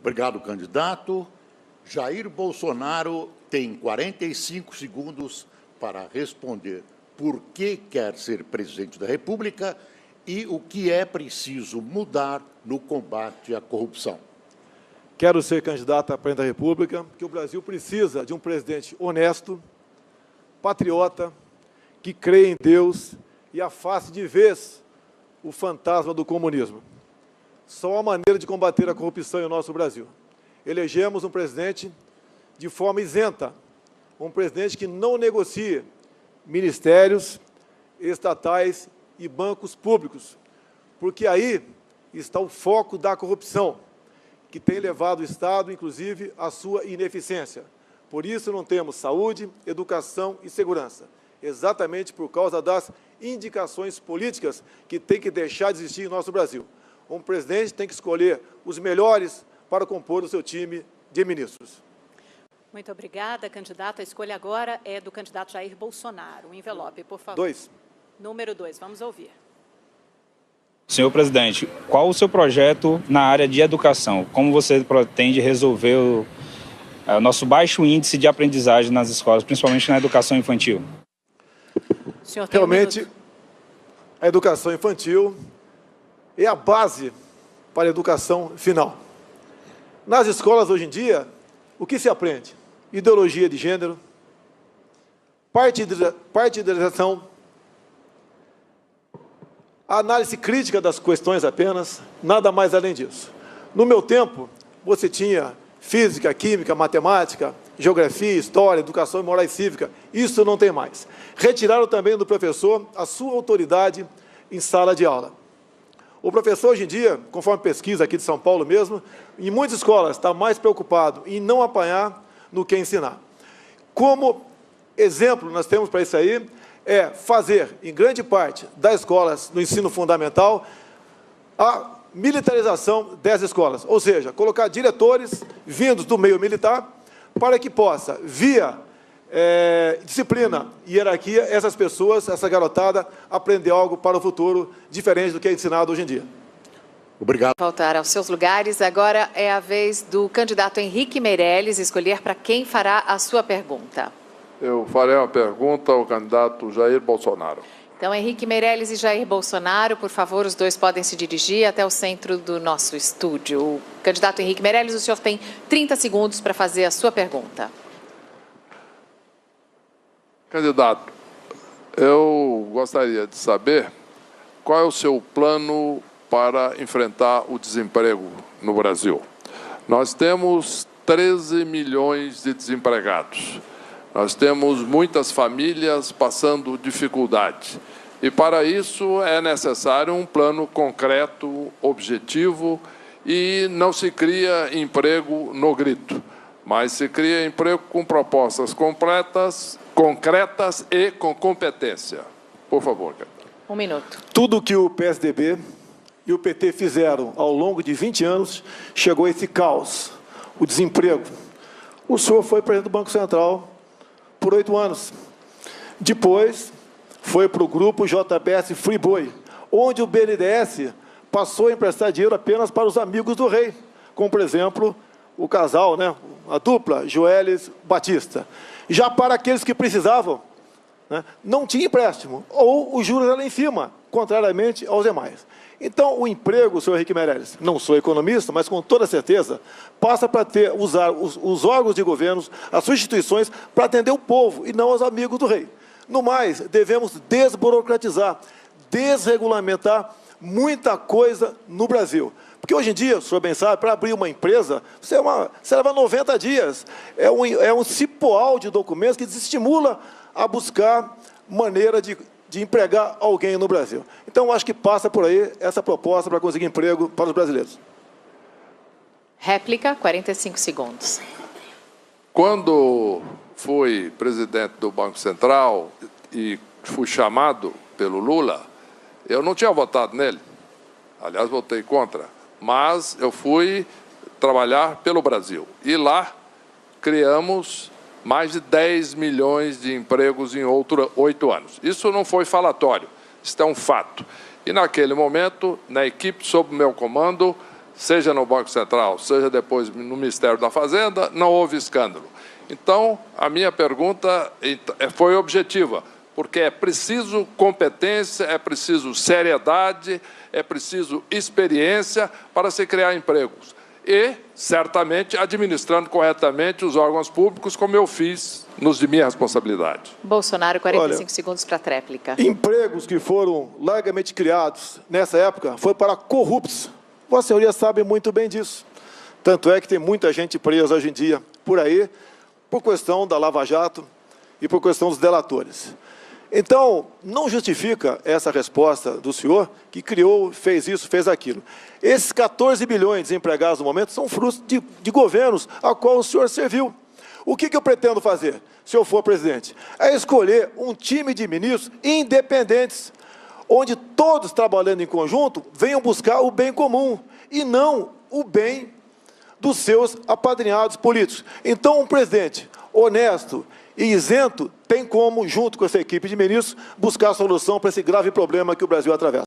Obrigado, candidato. Jair Bolsonaro tem 45 segundos para responder por que quer ser presidente da República e o que é preciso mudar no combate à corrupção. Quero ser candidato a presidente da República, porque o Brasil precisa de um presidente honesto, patriota, que crê em Deus e afaste de vez o fantasma do comunismo. Só há maneira de combater a corrupção em nosso Brasil. Elegemos um presidente de forma isenta, um presidente que não negocie ministérios, estatais e bancos públicos, porque aí está o foco da corrupção, que tem levado o Estado, inclusive, à sua ineficiência. Por isso não temos saúde, educação e segurança, exatamente por causa das indicações políticas que tem que deixar de existir em nosso Brasil. Um presidente tem que escolher os melhores para compor o seu time de ministros. Muito obrigada, candidato. A escolha agora é do candidato Jair Bolsonaro. Um envelope, por favor. 2. Número 2, vamos ouvir. Senhor presidente, qual o seu projeto na área de educação? Como você pretende resolver o nosso baixo índice de aprendizagem nas escolas, principalmente na educação infantil? Realmente, a educação infantil é a base para a educação final. Nas escolas, hoje em dia, o que se aprende? Ideologia de gênero, partidarização, a análise crítica das questões apenas, nada mais além disso. No meu tempo, você tinha física, química, matemática, geografia, história, educação moral e cívica. Isso não tem mais. Retiraram também do professor a sua autoridade em sala de aula. O professor, hoje em dia, conforme pesquisa aqui de São Paulo mesmo, em muitas escolas está mais preocupado em não apanhar do que ensinar. Como exemplo, nós temos para isso aí, é fazer, em grande parte das escolas no ensino fundamental, a militarização das escolas, ou seja, colocar diretores vindos do meio militar para que possa, via disciplina e hierarquia, essas pessoas, essa garotada, aprender algo para o futuro diferente do que é ensinado hoje em dia. Obrigado. Voltar aos seus lugares. Agora é a vez do candidato Henrique Meirelles escolher para quem fará a sua pergunta. Eu farei uma pergunta ao candidato Jair Bolsonaro. Então, Henrique Meirelles e Jair Bolsonaro, por favor, os dois podem se dirigir até o centro do nosso estúdio. O candidato Henrique Meirelles, o senhor tem 30 segundos para fazer a sua pergunta. Candidato, eu gostaria de saber qual é o seu plano para enfrentar o desemprego no Brasil. Nós temos 13 milhões de desempregados. Nós temos muitas famílias passando dificuldade. E, para isso, é necessário um plano concreto, objetivo, e não se cria emprego no grito, mas se cria emprego com propostas concretas e com competência. Por favor, candidato. 1 minuto. Tudo o que o PSDB e o PT fizeram ao longo de 20 anos chegou a esse caos, o desemprego. O senhor foi presidente do Banco Central por 8 anos. Depois, foi para o grupo JBS Friboi, onde o BNDES passou a emprestar dinheiro apenas para os amigos do rei, como, por exemplo, o casal, né, a dupla Joelis Batista. Já para aqueles que precisavam, né, não tinha empréstimo, ou os juros eram lá em cima, contrariamente aos demais. Então, o emprego, senhor Henrique Meirelles, não sou economista, mas com toda certeza, passa para usar os órgãos de governo, as suas instituições, para atender o povo e não os amigos do rei. No mais, devemos desburocratizar, desregulamentar muita coisa no Brasil. Porque hoje em dia, o senhor bem sabe, para abrir uma empresa, você leva 90 dias. É um cipoal de documentos que desestimula a buscar maneira de empregar alguém no Brasil. Então, acho que passa por aí essa proposta para conseguir emprego para os brasileiros. Réplica, 45 segundos. Quando fui presidente do Banco Central e fui chamado pelo Lula, eu não tinha votado nele. Aliás, votei contra. Mas eu fui trabalhar pelo Brasil. E lá criamos mais de 10 milhões de empregos em 8 anos. Isso não foi falatório, isso é um fato. E naquele momento, na equipe sob meu comando, seja no Banco Central, seja depois no Ministério da Fazenda, não houve escândalo. Então, a minha pergunta foi objetiva, porque é preciso competência, é preciso seriedade, é preciso experiência para se criar empregos. E, certamente, administrando corretamente os órgãos públicos, como eu fiz nos de minha responsabilidade. Bolsonaro, 45 segundos para a tréplica. Empregos que foram largamente criados nessa época foi para corruptos. Vossa Senhoria sabe muito bem disso. Tanto é que tem muita gente presa hoje em dia por aí, por questão da Lava Jato e por questão dos delatores. Então, não justifica essa resposta do senhor, que criou, fez isso, fez aquilo. Esses 14 bilhões desempregados no momento são frutos de governos a qual o senhor serviu. O que eu pretendo fazer, se eu for presidente? É escolher um time de ministros independentes, onde todos, trabalhando em conjunto, venham buscar o bem comum, e não o bem dos seus apadrinhados políticos. Então, um presidente honesto e isento tem como, junto com essa equipe de ministros, buscar a solução para esse grave problema que o Brasil atravessa.